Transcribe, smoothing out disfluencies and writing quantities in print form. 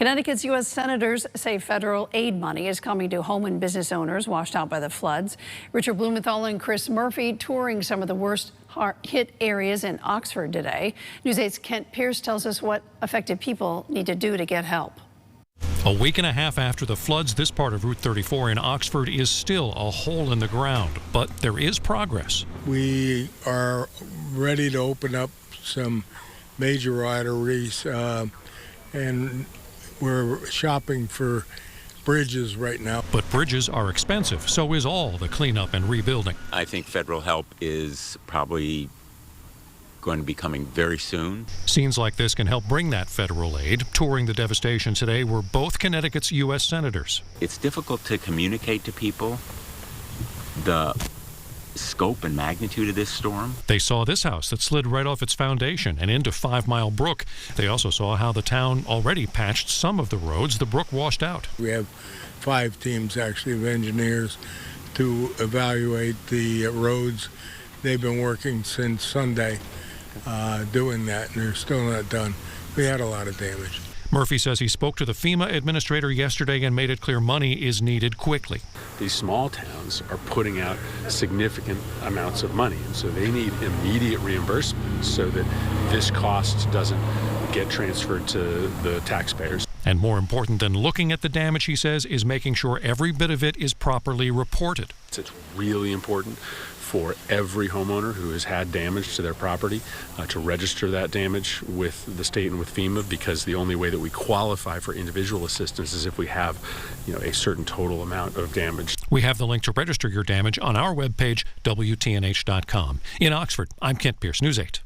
Connecticut's U.S. senators say federal aid money is coming to home and business owners washed out by the floods. Richard Blumenthal and Chris Murphy touring some of the worst hit areas in Oxford today. News 8's Kent Pierce tells us what affected people need to do to get help. A week and a half after the floods, this part of Route 34 in Oxford is still a hole in the ground, but there is progress. We are ready to open up some major arteries, and we're shopping for bridges right now. But bridges are expensive, so is all the cleanup and rebuilding. I think federal help is probably going to be coming very soon. Scenes like this can help bring that federal aid. Touring the devastation today were both Connecticut's U.S. senators. It's difficult to communicate to people the scope and magnitude of this storm. They saw this house that slid right off its foundation and into 5 Mile Brook. They also saw how the town already patched some of the roads the brook washed out. We have 5 teams actually of engineers to evaluate the roads. They've been working since Sunday doing that, and they're still not done. We had a lot of damage. Murphy says he spoke to the FEMA administrator yesterday and made it clear money is needed quickly. These small towns are putting out significant amounts of money, and so they need immediate reimbursement so that this cost doesn't get transferred to the taxpayers. And more important than looking at the damage, he says, is making sure every bit of it is properly reported. It's really important for every homeowner who has had damage to their property to register that damage with the state and with FEMA, because the only way that we qualify for individual assistance is if we have, a certain total amount of damage. We have the link to register your damage on our webpage, WTNH.com. In Oxford, I'm Kent Pierce, News 8.